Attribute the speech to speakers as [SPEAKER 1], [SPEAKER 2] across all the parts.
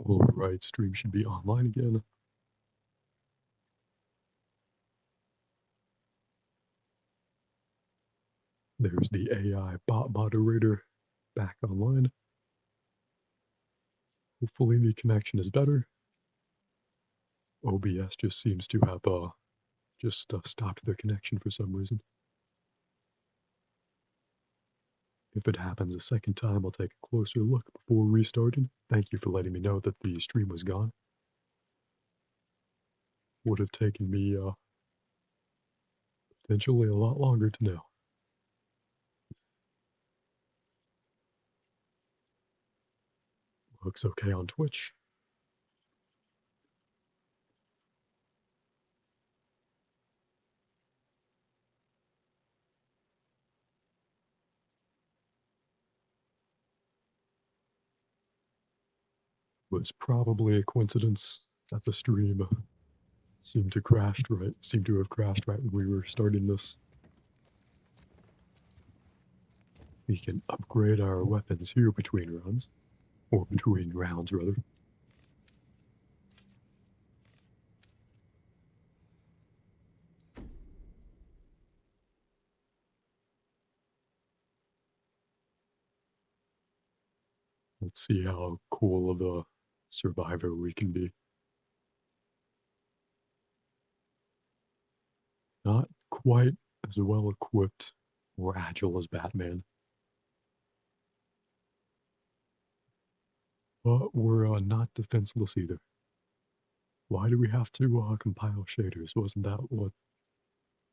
[SPEAKER 1] Alright, stream should be online again. There's the AI bot moderator back online. Hopefully the connection is better. OBS just seems to have stopped the connection for some reason. If it happens a second time, I'll take a closer look before restarting. Thank you for letting me know that the stream was gone. Would have taken me potentially a lot longer to know. Looks okay on Twitch. Was probably a coincidence that the stream seemed to have crashed right when we were starting this. We can upgrade our weapons here between rounds, or between rounds rather. Let's see how cool of a survivor we can be. Not quite as well equipped or agile as Batman, but we're not defenseless either. Why do we have to compile shaders? Wasn't that what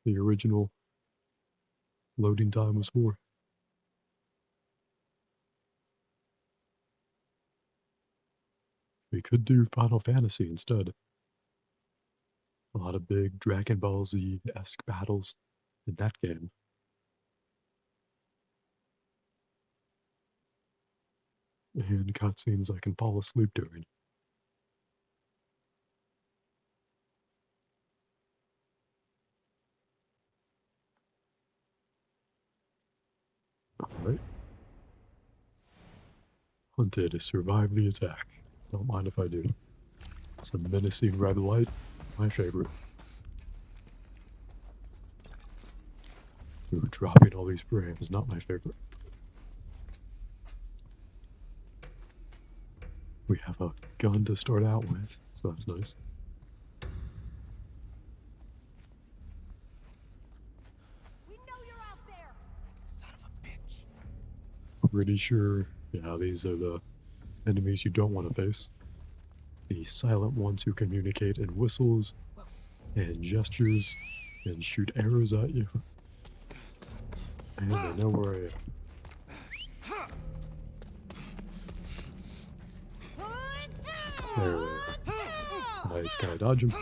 [SPEAKER 1] the original loading time was for? We could do Final Fantasy instead. A lot of big Dragon Ball Z-esque battles in that game. And cutscenes I can fall asleep during. Alright. Hunted to survive the attack. Don't mind if I do. Some menacing red light, my favorite. Ooh, dropping all these frames, not my favorite. We have a gun to start out with, so that's nice.
[SPEAKER 2] We know you're out there.
[SPEAKER 3] Son of a bitch.
[SPEAKER 1] Pretty sure, yeah, these are the enemies you don't want to face. The silent ones who communicate in whistles and gestures and shoot arrows at you. And I know where I am. There we are. Nice, can I dodge him?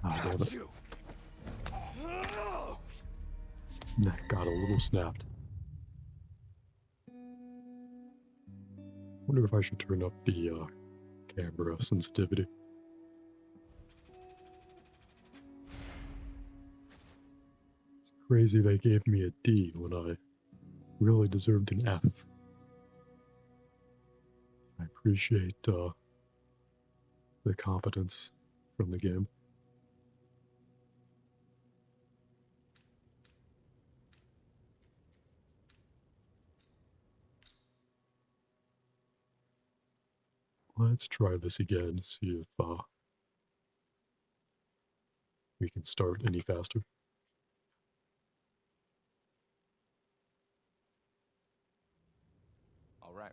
[SPEAKER 1] Ah, damn it. Neck got a little snapped. Wonder if I should turn up the camera sensitivity. It's crazy they gave me a D when I really deserved an F. I appreciate the competence from the game. Let's try this again, see if we can start any faster.
[SPEAKER 3] All right.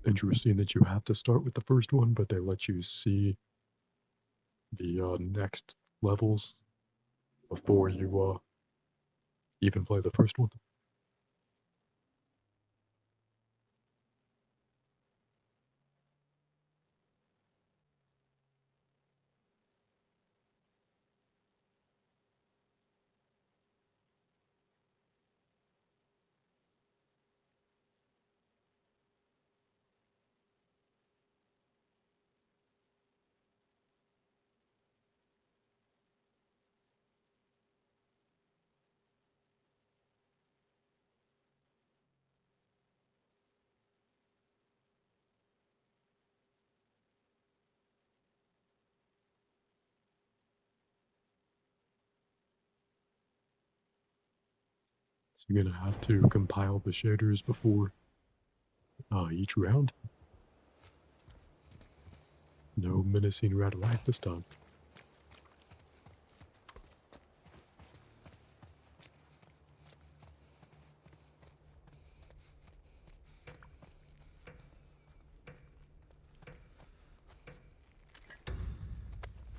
[SPEAKER 1] Interesting that you have to start with the first one, but they let you see the next levels before you even play the first one. So you're gonna have to compile the shaders before each round. No menacing red light this time.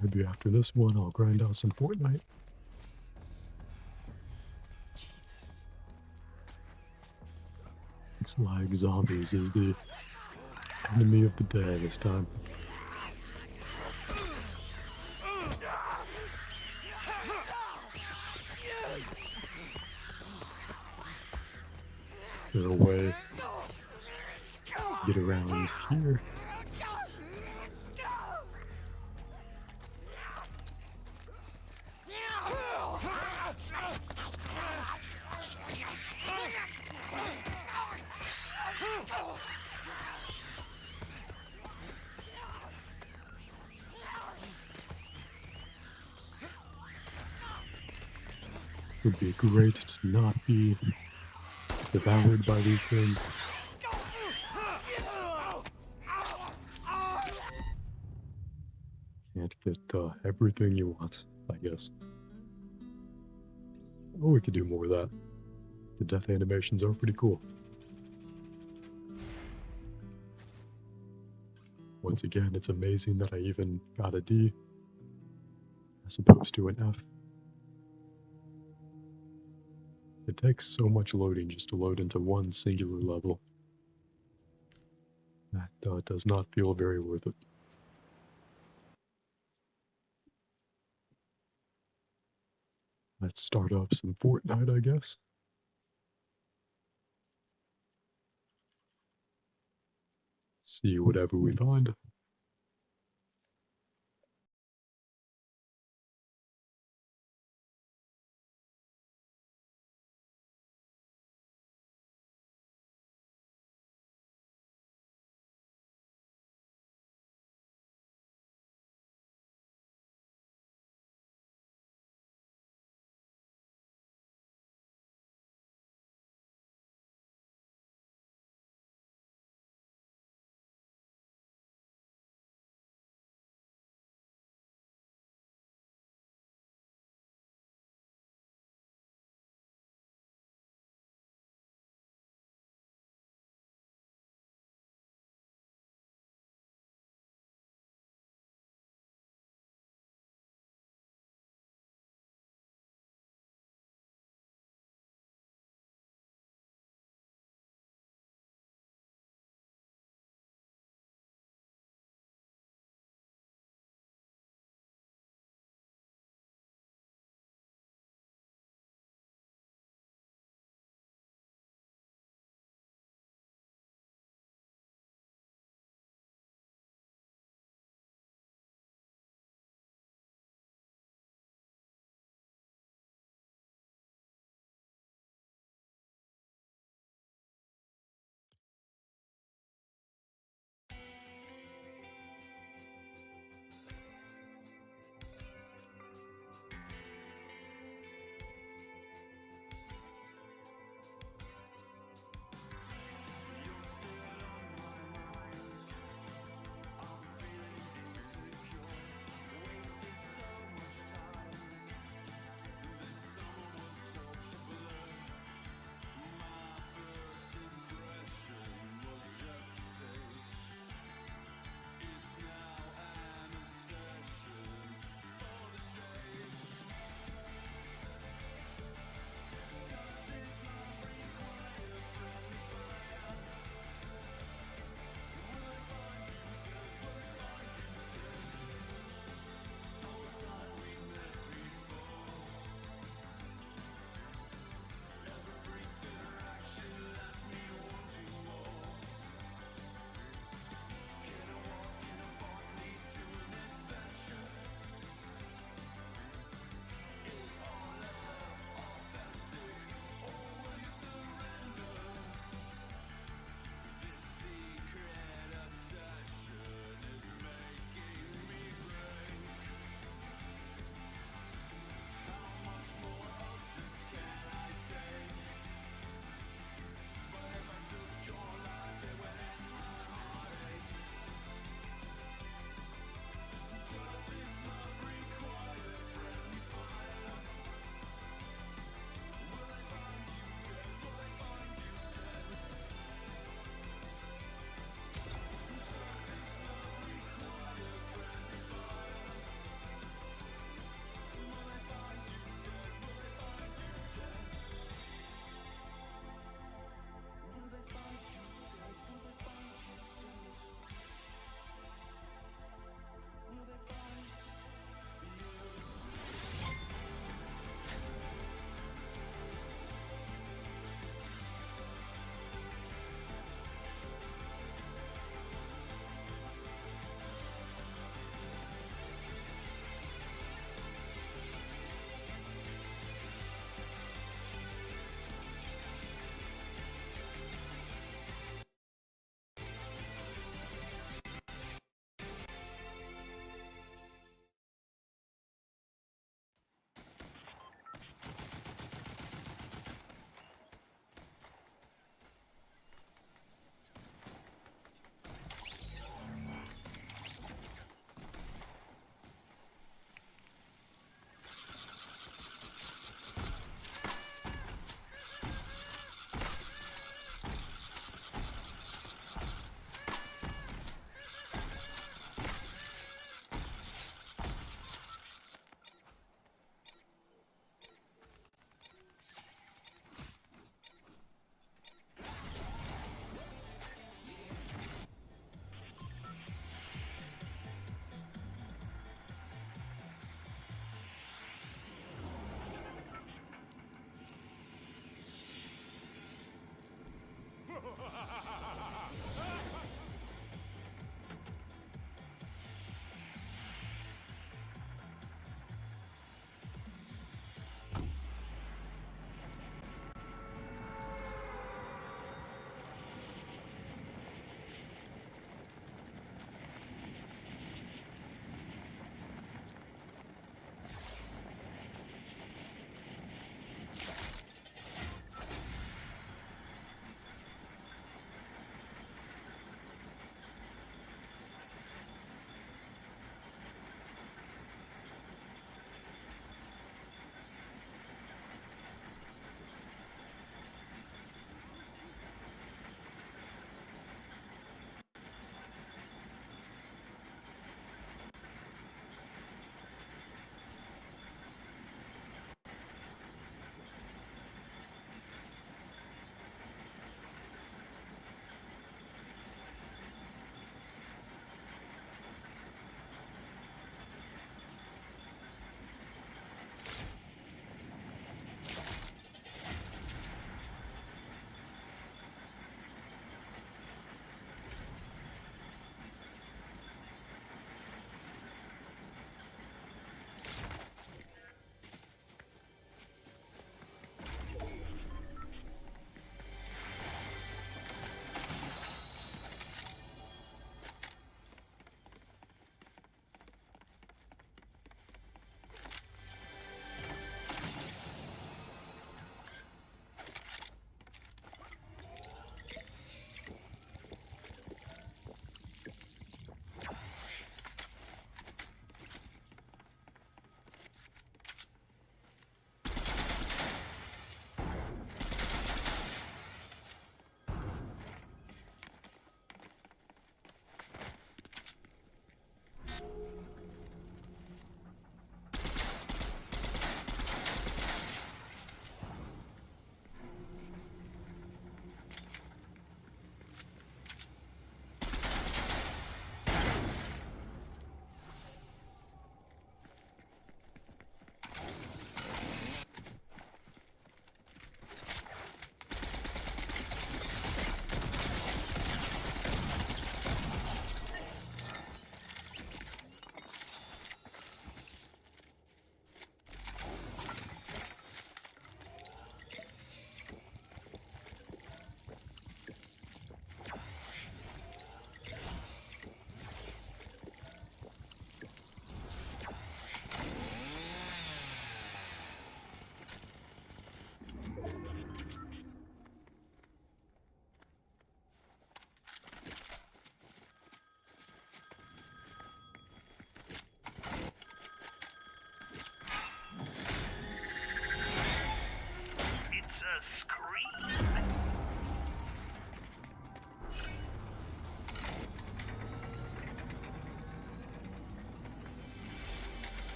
[SPEAKER 1] Maybe after this one, I'll grind out some Fortnite.
[SPEAKER 3] Jesus.
[SPEAKER 1] Looks like zombies is the enemy of the day this time. There's a way to get around here. Would be great to not be devoured by these things. Can't get everything you want, I guess. Oh, we could do more of that. The death animations are pretty cool. Once again, it's amazing that I even got a D as opposed to an F. It takes so much loading just to load into one singular level. That does not feel very worth it. Let's start up some Fortnite, I guess. See whatever we find.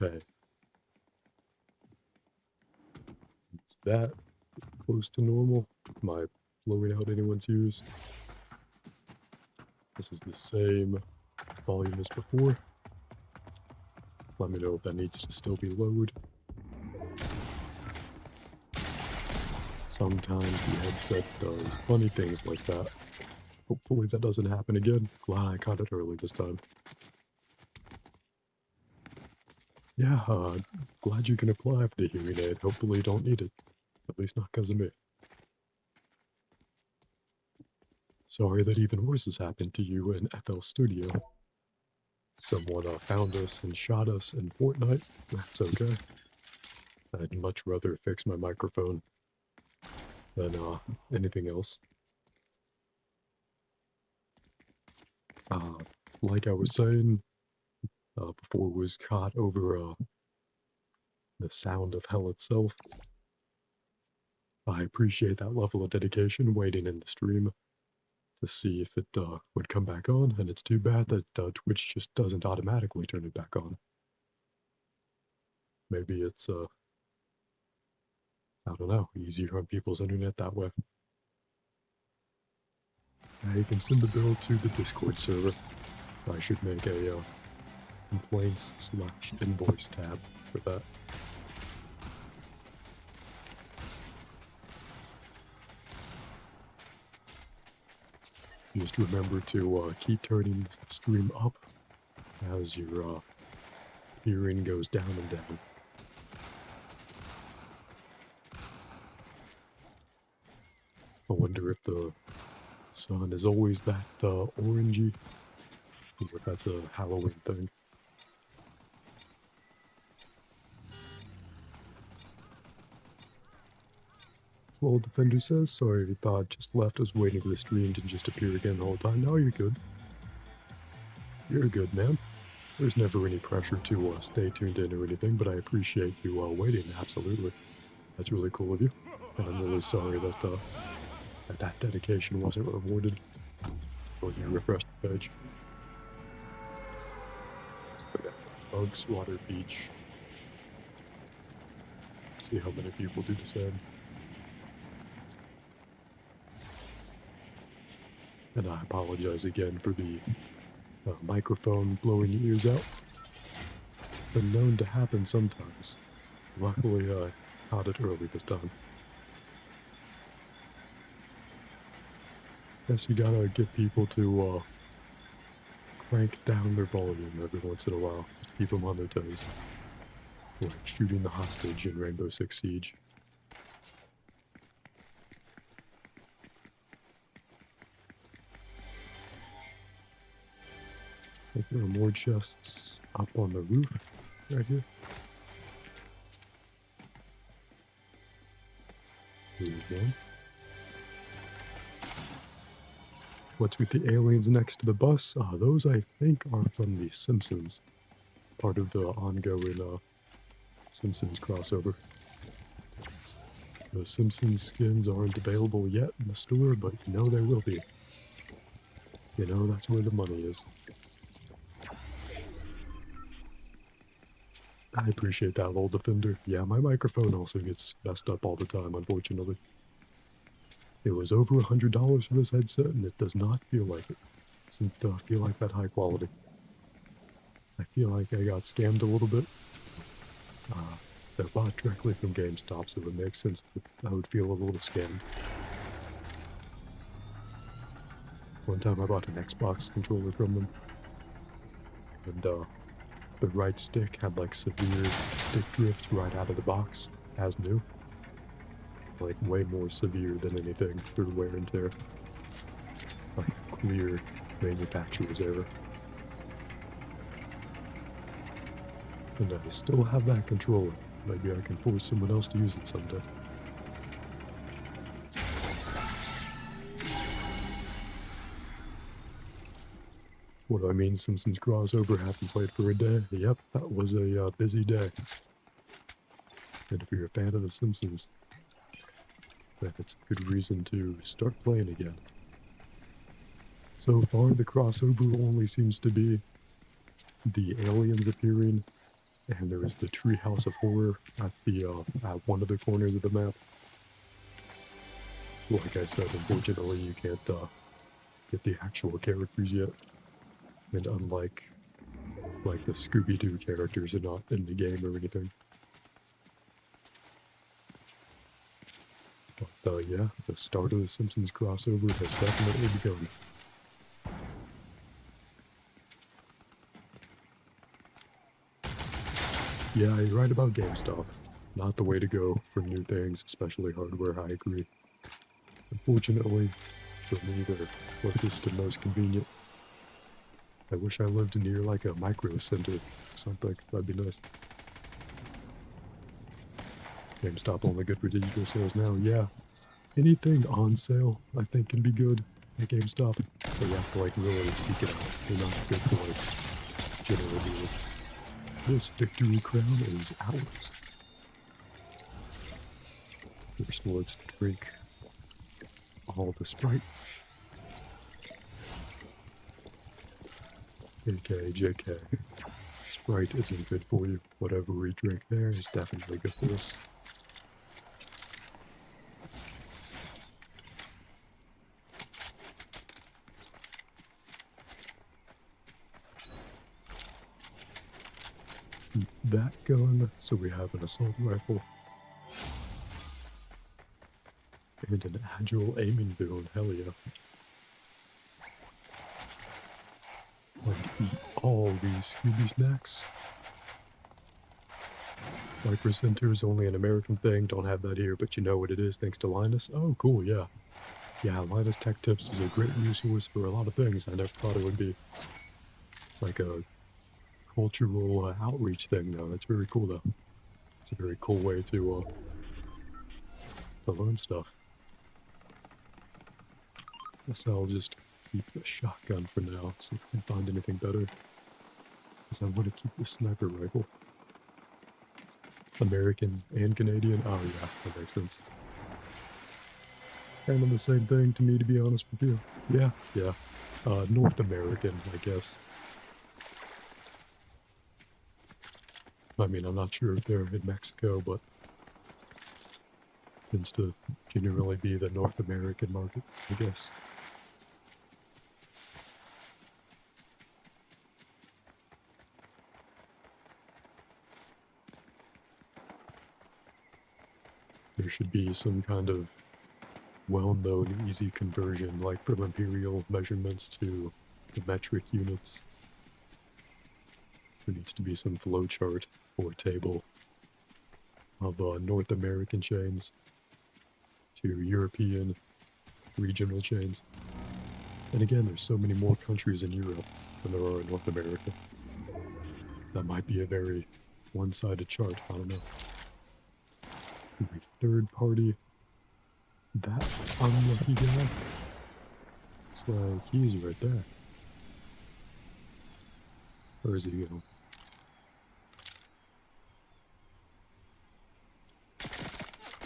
[SPEAKER 1] Okay. Is that close to normal? Am I blowing out anyone's ears? This is the same volume as before. Let me know if that needs to still be lowered. Sometimes the headset does funny things like that. Hopefully that doesn't happen again. Glad I caught it early this time. Yeah, glad you can apply for the hearing aid. Hopefully you don't need it. At least not because of me. Sorry that even worse has happened to you in FL Studio. Someone found us and shot us in Fortnite. That's okay. I'd much rather fix my microphone than anything else. Like I was saying, before it was caught over the sound of hell itself. I appreciate that level of dedication waiting in the stream to see if it would come back on, and it's too bad that Twitch just doesn't automatically turn it back on. Maybe it's, I don't know, easier on people's internet that way. You can send the bill to the Discord server. I should make a complaints/invoice tab for that. Just remember to keep turning the stream up as your hearing goes down and down. I wonder if the sun is always that orangey, or if that's a Halloween thing. Well, Defender says, sorry, thought just left, was waiting for the stream to just appear again the whole time. No, you're good. You're good, man. There's never any pressure to stay tuned in or anything, but I appreciate you waiting, absolutely. That's really cool of you. And I'm really sorry that that dedication wasn't rewarded when you refreshed the page. Bugs, Water Beach. See how many people do the same. And I apologize again for the microphone blowing your ears out. It's been known to happen sometimes. Luckily, I caught it early this time. Guess you gotta get people to crank down their volume every once in a while. Just keep them on their toes. Like shooting the hostage in Rainbow Six Siege. I think there are more chests up on the roof right here. Here's one. What's with the aliens next to the bus? Those I think are from The Simpsons. Part of the ongoing Simpsons crossover. The Simpsons skins aren't available yet in the store, but you know they will be. You know that's where the money is. I appreciate that, old Defender. Yeah, my microphone also gets messed up all the time, unfortunately. It was over $100 for this headset, and it does not feel like it. Doesn't feel like that high quality. I feel like I got scammed a little bit. They're bought directly from GameStop, so it makes sense that I would feel a little scammed. One time I bought an Xbox controller from them, and the right stick had like severe stick drift right out of the box, as new. Like way more severe than anything for wear and tear. Like clear manufacturer's error. And I still have that controller. Maybe I can force someone else to use it someday. What do I mean, Simpsons crossover? Haven't played for a day? Yep, that was a busy day. And if you're a fan of The Simpsons, then it's a good reason to start playing again. So far, the crossover only seems to be the aliens appearing And there is the Treehouse of Horror at the at one of the corners of the map. Like I said, unfortunately, you can't get the actual characters yet, and unlike like the Scooby-Doo characters are not in the game or anything. But yeah, the start of the Simpsons crossover has definitely begun. Yeah, you're right about GameStop. Not the way to go for new things, especially hardware, I agree. Unfortunately, for me, they're closest and most convenient. I wish I lived near like a micro center or something. That'd be nice. GameStop only good for digital sales now. Yeah, anything on sale I think can be good at GameStop, but you have to like really seek it out. They're not good for like general deals. This victory crown is ours. First, let's drink all the Sprite. JK, JK. Sprite isn't good for you. Whatever we drink there is definitely good for us. Keep that going, so we have an assault rifle. And an agile aiming boon, hell yeah. Like, eat all these Scooby snacks. Micro Center is only an American thing, don't have that here, but you know what it is thanks to Linus. Oh, cool, yeah. Yeah, Linus Tech Tips is a great resource for a lot of things. I never thought it would be like a cultural outreach thing, though. That's very cool, though. It's a very cool way to learn stuff. Guess I'll just keep the shotgun for now, see if I can find anything better. Because I want to keep the sniper rifle. American and Canadian? Oh yeah, that makes sense. Kind of the same thing to me, to be honest with you. Yeah, yeah. North American, I guess. I mean, I'm not sure if they're in Mexico, but tends to generally be the North American market, I guess. There should be some kind of well-known easy conversion, like from imperial measurements to the metric units. There needs to be some flowchart or table of North American chains to European regional chains. And again, there's so many more countries in Europe than there are in North America. That might be a very one-sided chart, I don't know. Maybe third party. That unlucky guy. It's like, he's right there. Where is he going?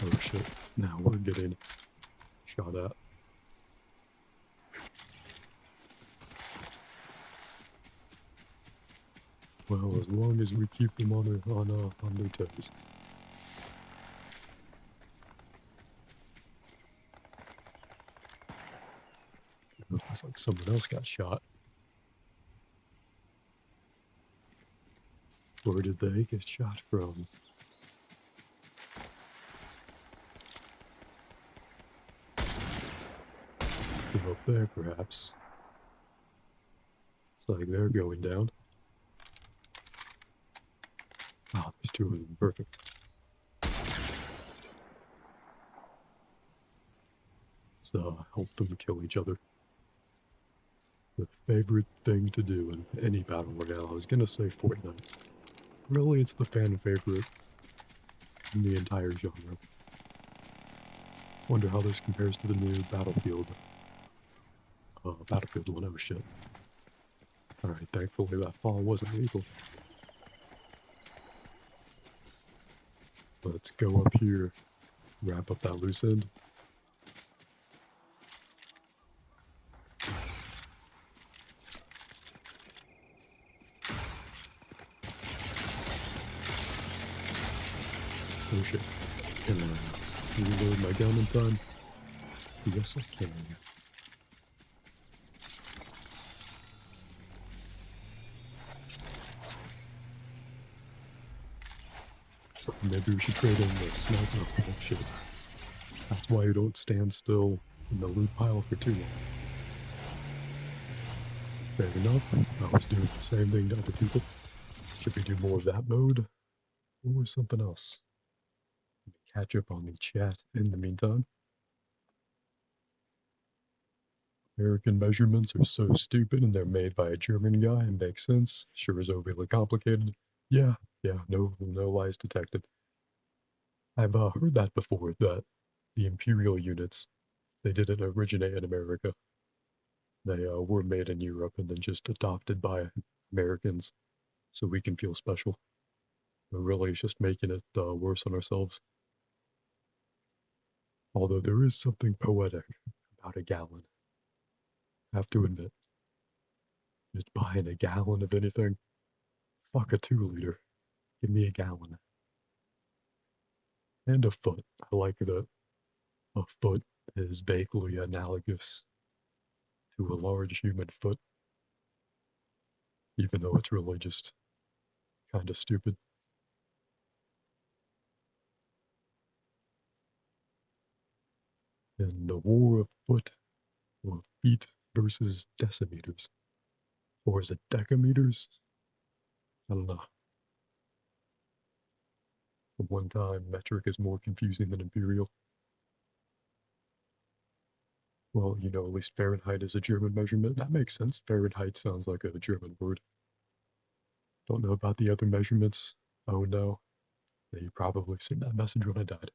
[SPEAKER 1] Oh shit, now we're getting shot at. Well, as long as we keep them on their toes. Looks like someone else got shot. Where did they get shot from? From up there, perhaps. It's like they're going down. Oh, these two of them, perfect. So help them kill each other. The favorite thing to do in any battle royale. I was gonna say Fortnite. Really, it's the fan favorite in the entire genre. Wonder how this compares to the new Battlefield. Battlefield 1, oh shit. Alright, thankfully that fall wasn't legal. Let's go up here, wrap up that loose end. Oh shit. Can I reload my gun in time? Yes, I can. Maybe we should trade in the sniper. Oh shit. That's why you don't stand still in the loot pile for too long. Fair enough. I was doing the same thing to other people. Should we do more of that mode? Or something else? Catch up on the chat in the meantime. American measurements are so stupid and they're made by a German guy and make sense. Sure is overly complicated. Yeah, no lies detected. I've heard that before, that the imperial units, they didn't originate in America. They were made in Europe and then just adopted by Americans so we can feel special. We're really just making it worse on ourselves. Although there is something poetic about a gallon. I have to admit. Just buying a gallon of anything. Fuck a 2 liter. Give me a gallon. And a foot. I like that a foot is vaguely analogous to a large human foot, even though it's really just kind of stupid. In the war of foot, or feet versus decimeters, or is it decameters? I don't know. The one time metric is more confusing than imperial. Well, you know, at least Fahrenheit is a German measurement. That makes sense. Fahrenheit sounds like a German word. Don't know about the other measurements. Oh no. Yeah, you probably seen that message when I died.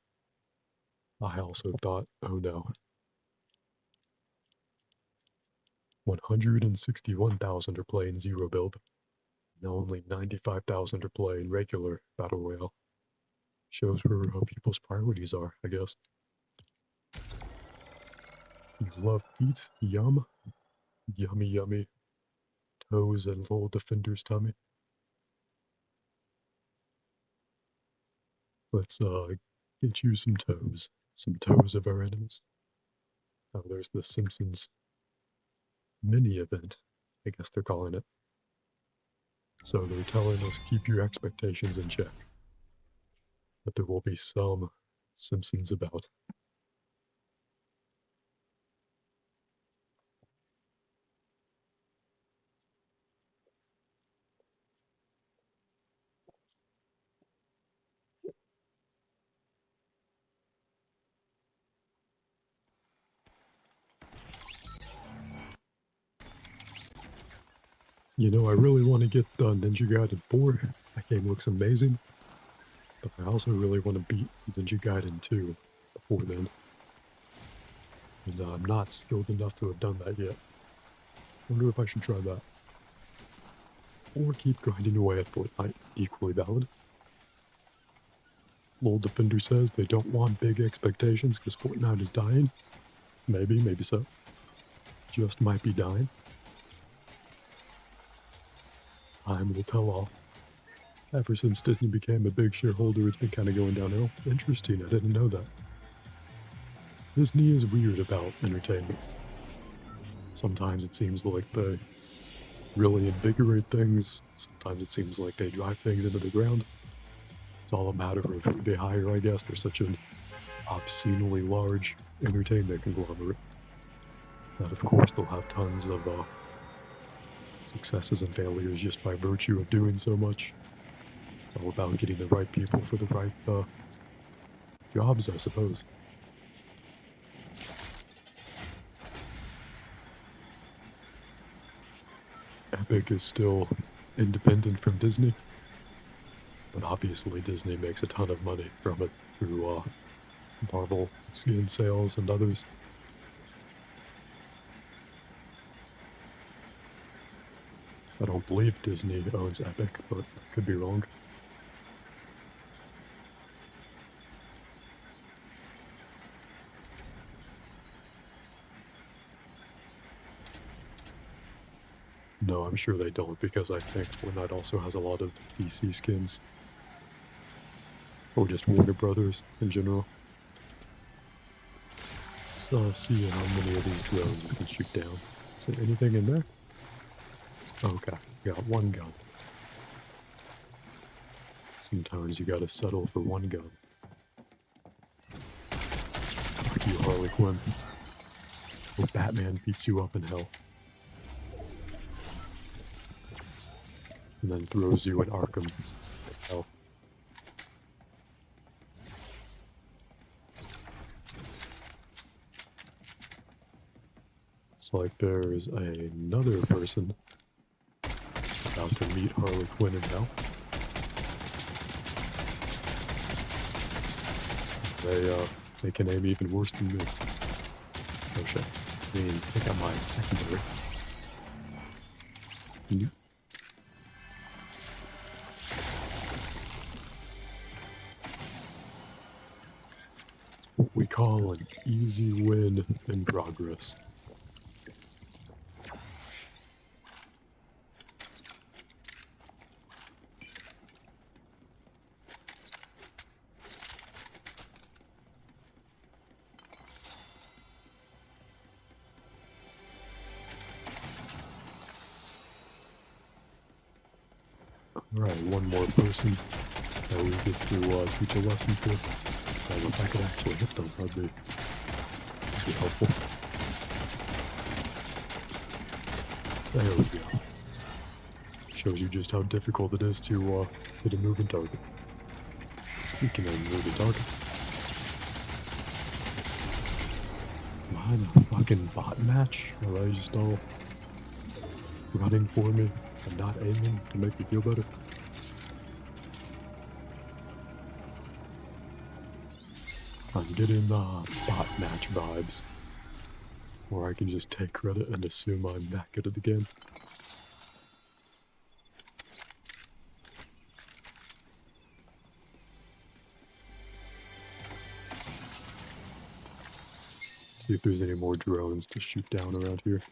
[SPEAKER 1] I also thought, oh no. 161,000 are playing Zero Build, and only 95,000 are playing regular Battle Royale. Shows where people's priorities are, I guess. You love feet? Yum. Yummy, yummy. Toes and little defender's tummy. Let's get you some toes. Some toes of our enemies. Oh, there's the Simpsons mini event, I guess they're calling it. So they're telling us keep your expectations in check. But there will be some Simpsons about. You know, I really want to get Ninja Gaiden 4. That game looks amazing. But I also really want to beat Ninja Gaiden 2 before then. And I'm not skilled enough to have done that yet. Wonder if I should try that. Or keep grinding away at Fortnite. Equally valid. Lol Defender says they don't want big expectations because Fortnite is dying. Maybe, maybe so. Just might be dying. Time will tell all. Ever since Disney became a big shareholder, it's been kind of going downhill. Interesting, I didn't know that. Disney is weird about entertainment. Sometimes it seems like they really invigorate things. Sometimes it seems like they drive things into the ground. It's all a matter of who they hire, I guess. They're such an obscenely large entertainment conglomerate that, of course, they'll have tons of successes and failures just by virtue of doing so much. It's all about getting the right people for the right jobs, I suppose. Epic is still independent from Disney, but obviously Disney makes a ton of money from it through Marvel skin sales and others. I don't believe Disney owns Epic, but I could be wrong. No, I'm sure they don't, because I think Fortnite also has a lot of PC skins. Or just Warner Brothers in general. Let's see how many of these drones we can shoot down. Is there anything in there? Okay, got one gun. Sometimes you gotta settle for one gun. Fuck you, Harley Quinn. Or Batman beats you up in hell. And then throws you in Arkham hell. It's like there's another person about to meet Harley Quinn in hell. They can aim even worse than me. Oh shit. I mean, take out my secondary. Nope. What we call an easy win in progress. Alright, one more person that we get to teach a lesson to. If I could actually hit them, that'd be helpful. There we go. Shows you just how difficult it is to hit a moving target. Speaking of moving targets, am I in a fucking bot match? Are they just all running for me and not aiming to make me feel better? I'm getting bot match vibes, or I can just take credit and assume I'm that good at the game. See if there's any more drones to shoot down around here.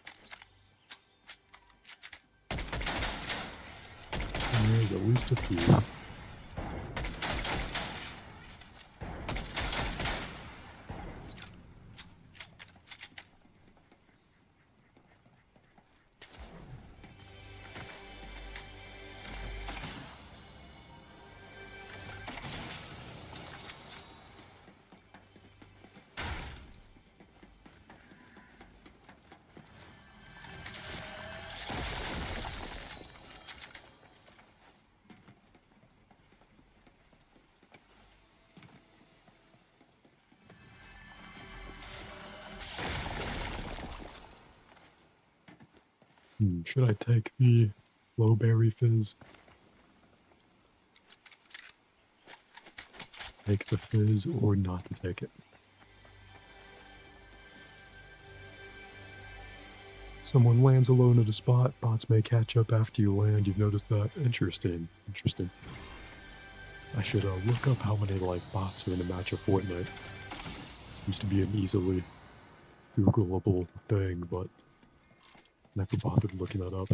[SPEAKER 1] And there's at least a few. Should I take the Lowberry Fizz? Take the Fizz or not to take it? Someone lands alone at a spot, bots may catch up after you land, you've noticed that? Interesting, interesting. I should look up how many bots are in a match of Fortnite. Seems to be an easily Googleable thing, but never bothered looking that up.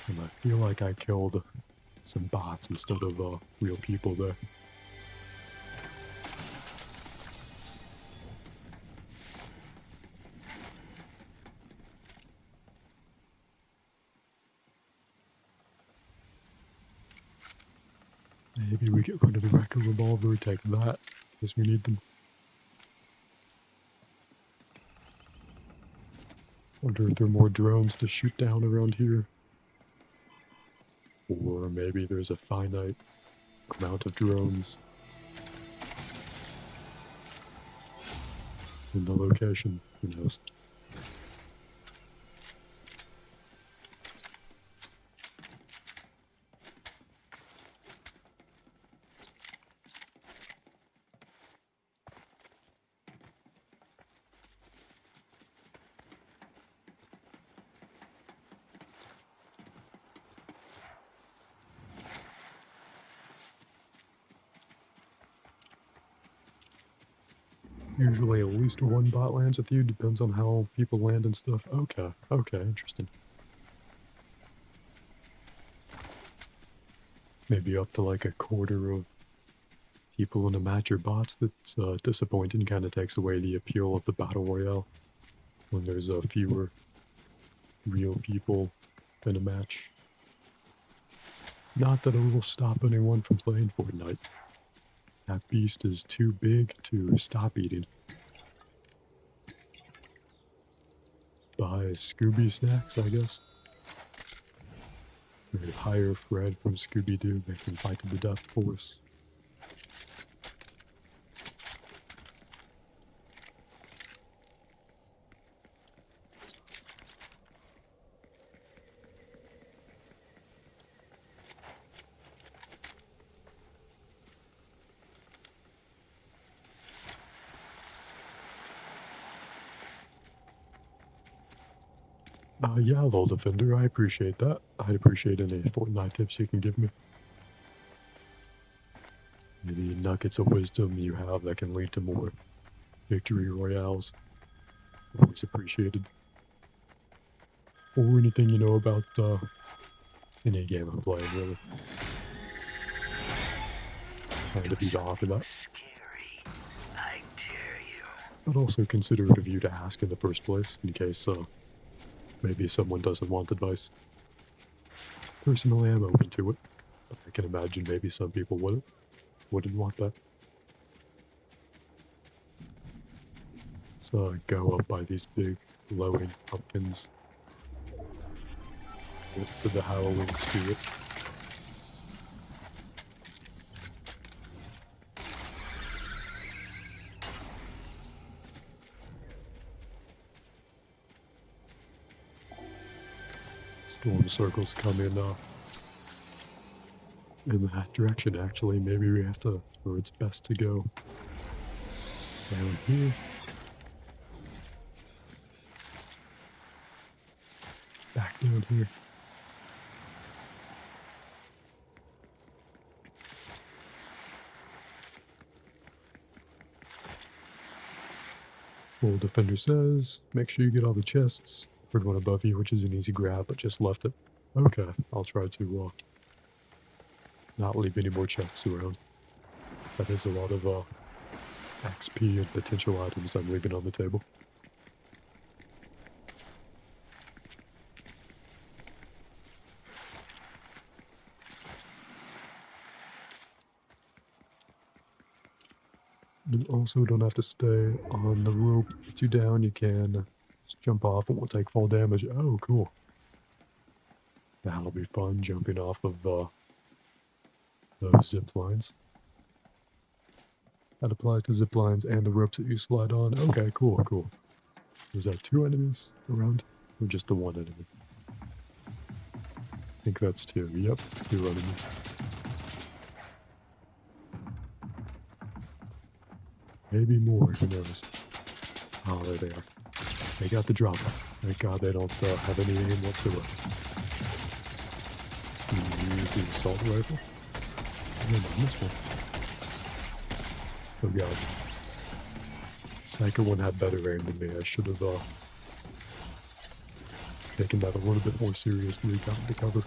[SPEAKER 1] And I feel like I killed some bots instead of real people there. Maybe we get rid of the Wrecker Revolver, take that, because we need them. Wonder if there are more drones to shoot down around here. Or maybe there's a finite amount of drones in the location. Who knows? Usually at least one bot lands with you, depends on how people land and stuff. Okay, okay, interesting. maybe up to like a quarter of people in a match are bots. That's disappointing. Kind of takes away the appeal of the battle royale when there's fewer real people in a match. Not that it will stop anyone from playing Fortnite. That beast is too big to stop eating. Buy Scooby snacks, I guess. Or hire Fred from Scooby-Doo, make him fight to the death for us. Yeah, Lol Defender, I appreciate that. I'd appreciate any Fortnite tips you can give me. Any nuggets of wisdom you have that can lead to more victory royales. Always appreciated. Or anything you know about any game I'm playing, really. Trying to be off of that. But also considerate of you to ask in the first place, in case maybe someone doesn't want advice. Personally, I'm open to it. But I can imagine maybe some people wouldn't want that. So go up by these big glowing pumpkins for the Halloween spirit. Storm circles come in that direction, actually. Maybe we have to, or it's best to go down here. Back down here. Full Defender says, make sure you get all the chests. Heard one above you, which is an easy grab, but just left it. Okay, I'll try to not leave any more chests around. That is a lot of XP and potential items I'm leaving on the table. You also don't have to stay on the rope. Get you down, you can just jump off. It will take fall damage. Oh, cool. That'll be fun, jumping off of those zip lines. That applies to zip lines and the ropes that you slide on. Okay, cool, cool. Was that 2 enemies around? Or just the 1 enemy? I think that's 2. Yep, 2 enemies. Maybe more, who knows. Oh, there they are. They got the drop. Thank God they don't have any aim whatsoever. Can you use the assault rifle? I don't know, this one. Oh God. Second one had better aim than me. I should have taken that a little bit more seriously, got the cover.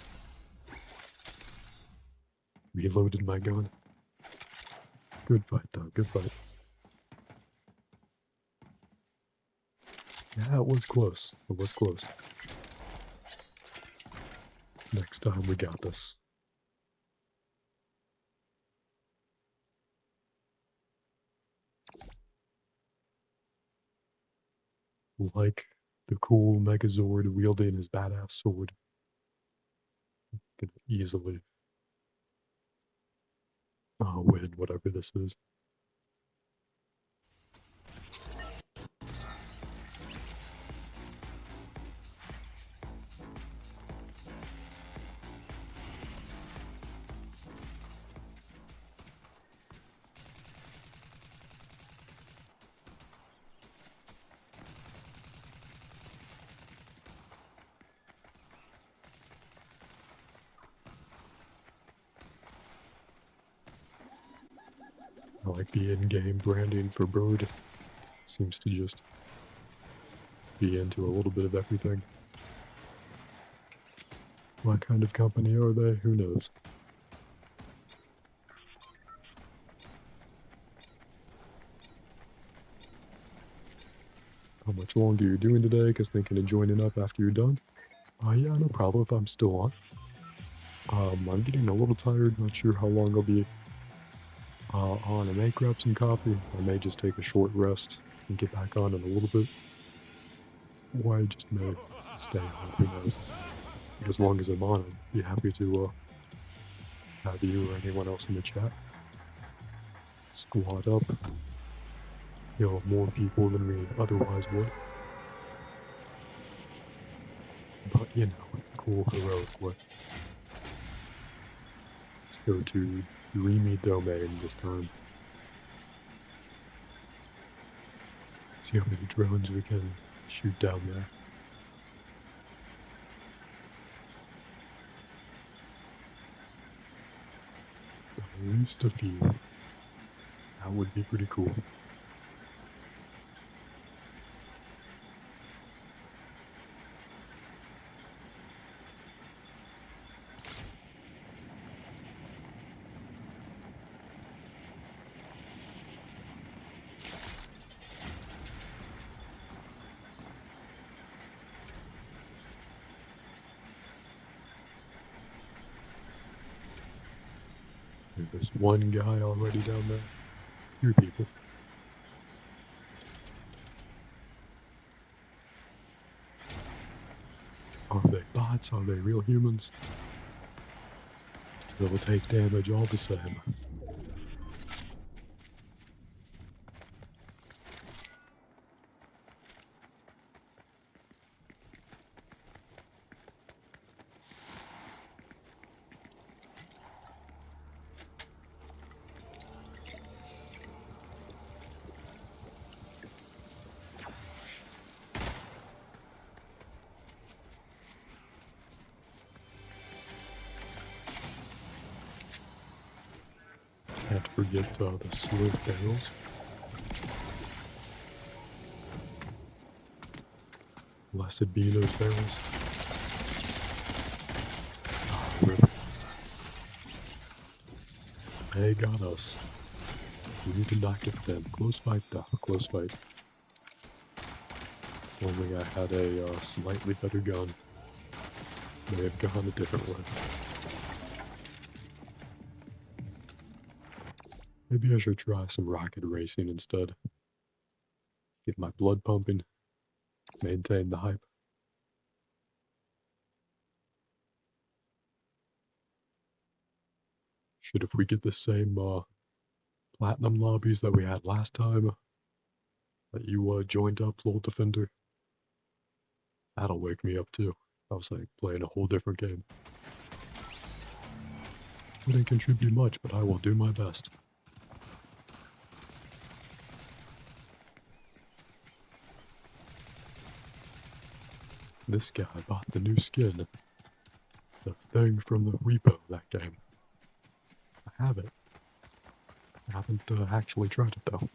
[SPEAKER 1] Reloaded my gun. Good fight though, good fight. Yeah, it was close. It was close. Next time we got this. Like the cool Megazord wielding his badass sword. Could easily win whatever this is. I like the in-game branding for Bird. Seems to just be into a little bit of everything. What kind of company are they? Who knows? How much longer you're doing today, because thinking of joining up after you're done. Yeah, no problem if I'm still on. I'm getting a little tired, not sure how long I'll be on. I may grab some coffee. I may just take a short rest and get back on in a little bit. Or I just may stay on, who knows. But as long as I'm on, I'd be happy to have you or anyone else in the chat squad up. You know, more people than we otherwise would. But, you know, cool, heroic way. Let's go to Dreamy Domain this time. See how many drones we can shoot down there. At least a few. That would be pretty cool. There's one guy already down there. 3 people. Are they bots? Are they real humans? They will take damage all the same. Can't forget the slurp barrels. Blessed be those barrels. Rip. They got us. We need to not get them. Close fight though. Close fight. Only I had a slightly better gun. May have gone a different way. Maybe I should try some rocket racing instead. Get my blood pumping. Maintain the hype. Should if we get the same platinum lobbies that we had last time that you joined up, Lol Defender. That'll wake me up too. I was like playing a whole different game. Wouldn't contribute much, but I will do my best. This guy bought the new skin. The thing from the repo, that game. I have it. I haven't actually tried it though.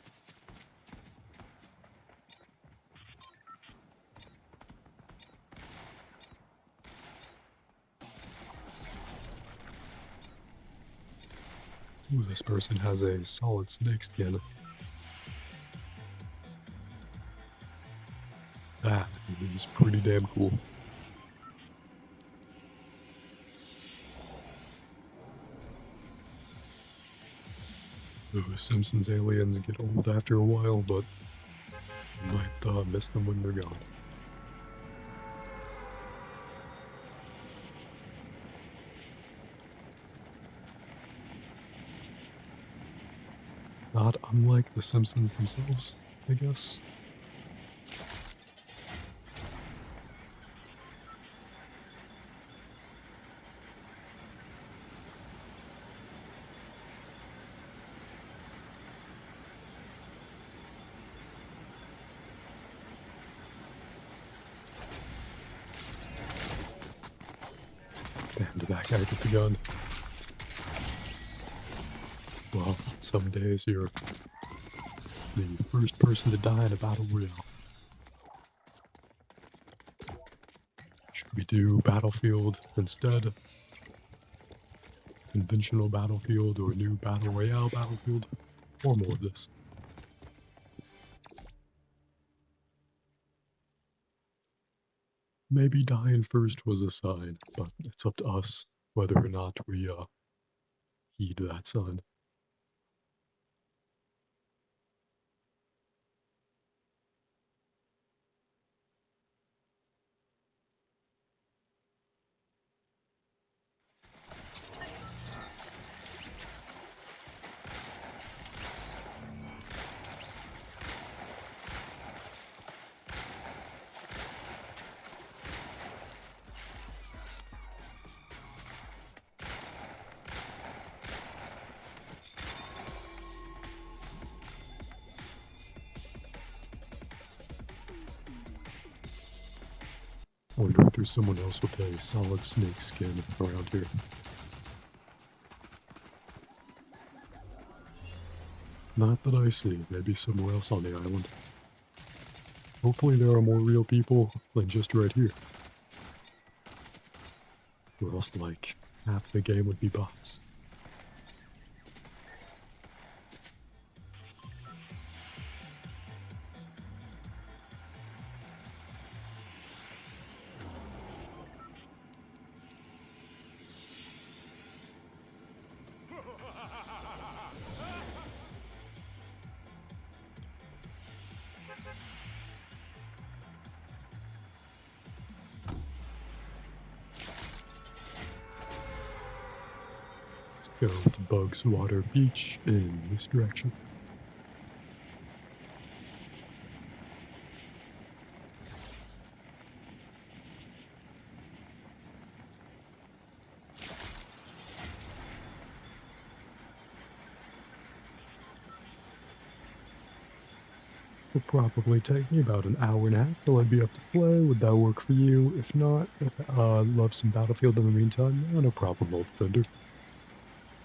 [SPEAKER 1] Ooh, this person has a solid snake skin. That is pretty damn cool. Those Simpsons aliens get old after a while, but you might miss them when they're gone. Not unlike the Simpsons themselves, I guess. Damn, did that guy get the gun? Well, some days you're the first person to die in a battle royale. Should we do Battlefield instead? Conventional Battlefield or new Battle Royale Battlefield? Or more of this? Maybe dying first was a sign, but it's up to us whether or not we heed that sign. I wonder if there's someone else with a solid snake skin around here. Not that I see. Maybe somewhere else on the island. Hopefully there are more real people than just right here. Or else, like, half the game would be bots. Go to Bugs Water Beach in this direction. Will probably take me about an hour and a half till I'd be up to play. Would that work for you? If not, love some Battlefield in the meantime. No problem, old Fender.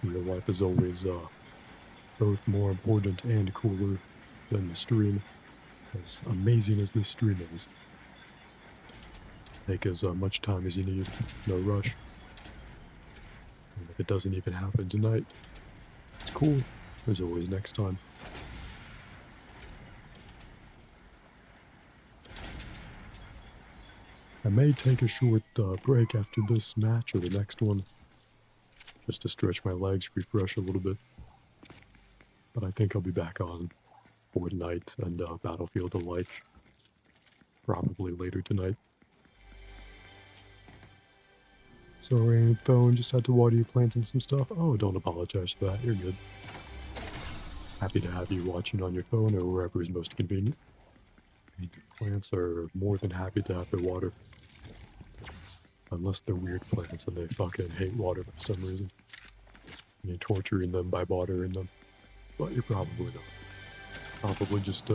[SPEAKER 1] Real life is always both more important and cooler than the stream. As amazing as this stream is. Take as much time as you need, no rush. And if it doesn't even happen tonight, it's cool. There's always next time. I may take a short break after this match or the next one, just to stretch my legs, refresh a little bit. But I think I'll be back on Fortnite and Battlefield alike, probably later tonight. Sorry, phone, just had to water your plants and some stuff. Oh, don't apologize for that, you're good. Happy to have you watching on your phone or wherever is most convenient. Plants are more than happy to have their water. Unless they're weird plants and they fucking hate water for some reason. And you're torturing them by watering them. But you're probably not. Probably just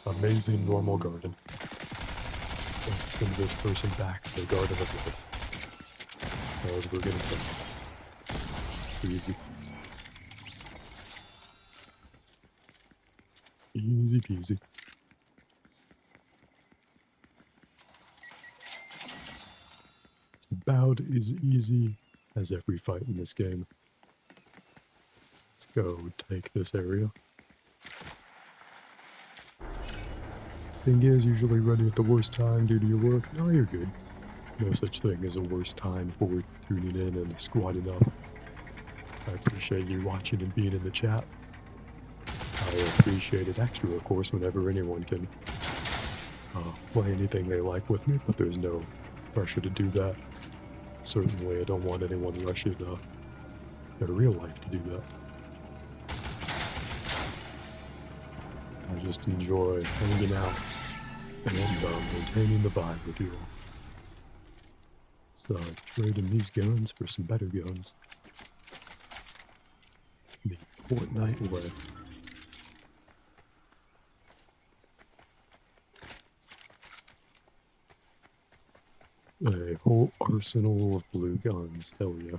[SPEAKER 1] amazing normal garden. Let's send this person back to the garden of life. As we're getting some easy. Easy peasy. It's about as easy as every fight in this game. Let's go take this area. Thing is, usually ready at the worst time due to your work. No, you're good. No such thing as a worst time for tuning in and squatting up. I appreciate you watching and being in the chat. I appreciate it extra, of course, whenever anyone can play anything they like with me, but there's no pressure to do that. Certainly, I don't want anyone rushing their real life to do that. I just enjoy hanging out and maintaining the vibe with you all. So, trading these guns for some better guns. The Fortnite way. A whole arsenal of blue guns, hell yeah.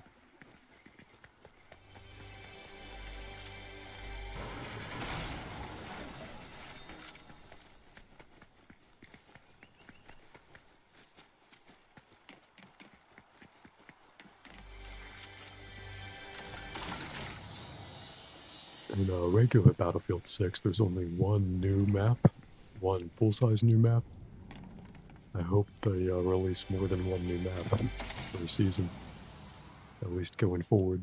[SPEAKER 1] In regular Battlefield 6, there's only one new map, one full-size new map. I hope they release more than one new map per season, at least going forward.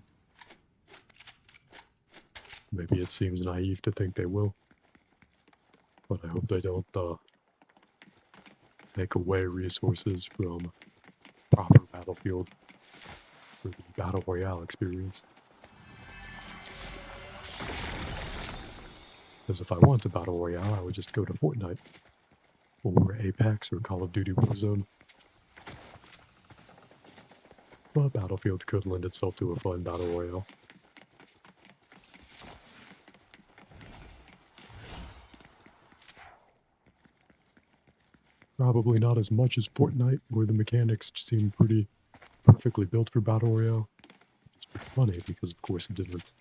[SPEAKER 1] Maybe it seems naive to think they will, but I hope they don't take away resources from proper Battlefield for the Battle Royale experience. Because if I want a Battle Royale, I would just go to Fortnite, or Apex, or Call of Duty Warzone. But Battlefield could lend itself to a fun Battle Royale. Probably not as much as Fortnite, where the mechanics seem pretty perfectly built for Battle Royale. It's pretty funny because, of course, it didn't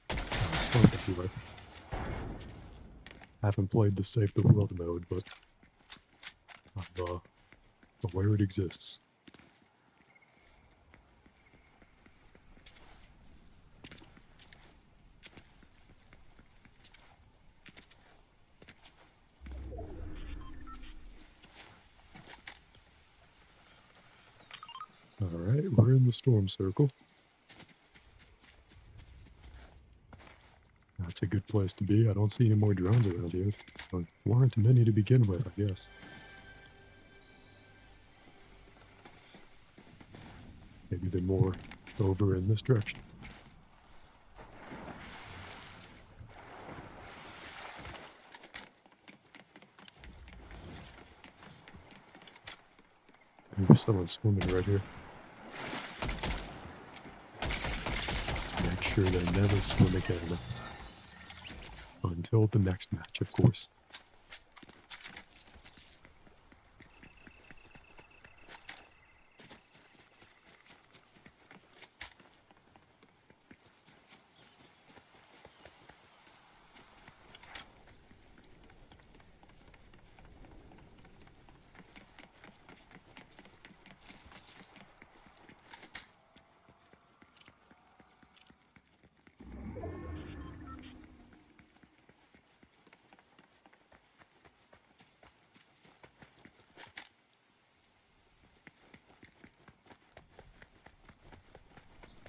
[SPEAKER 1] start that way. I haven't played the Save the World mode, but I'm aware it exists. Alright, we're in the storm circle. That's a good place to be. I don't see any more drones around here. There weren't many to begin with, I guess. Maybe they're more over in this direction. Maybe someone's swimming right here. Make sure they never swim again. Until the next match, of course.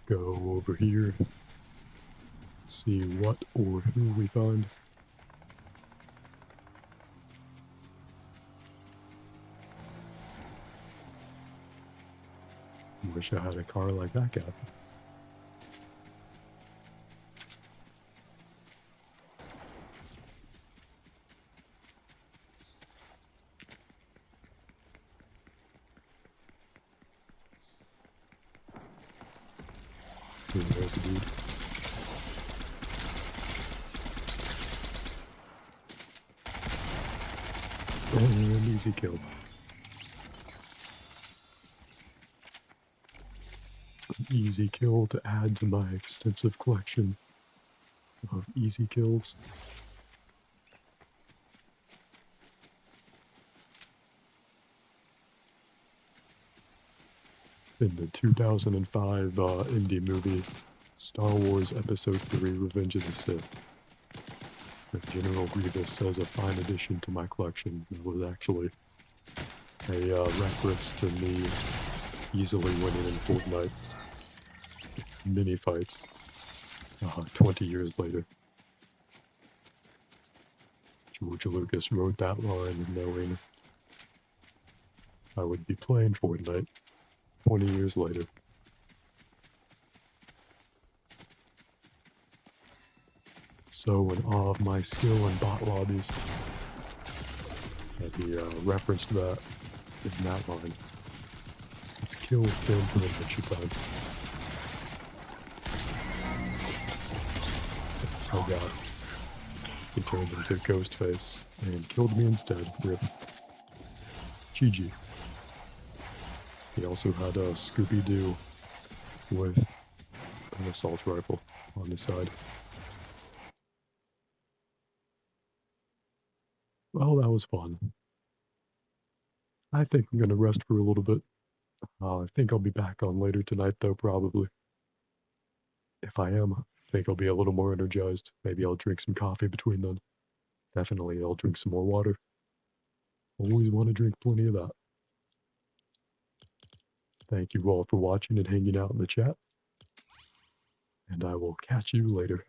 [SPEAKER 1] Go over here, see what or who we find. Wish I had a car like that guy. There's a dude. And easy kill. Easy kill to add to my extensive collection of easy kills. In the 2005 indie movie Star Wars Episode 3 Revenge of the Sith, General Grievous says a fine addition to my collection. That was actually a reference to me easily winning in Fortnite mini fights 20 years later. George Lucas wrote that line knowing I would be playing Fortnite 20 years later. So in awe of my skill in bot lobbies, and he referenced that in that line. Let's kill film for adventure time. Oh god. He turned into Ghostface and killed me instead. RIP. GG. He also had a Scooby-Doo with an assault rifle on the side. Well, that was fun. I think I'm gonna rest for a little bit. I think I'll be back on later tonight though, probably. If I am, I think I'll be a little more energized. Maybe I'll drink some coffee between then. Definitely I'll drink some more water. Always want to drink plenty of that. Thank you all for watching and hanging out in the chat. And I will catch you later.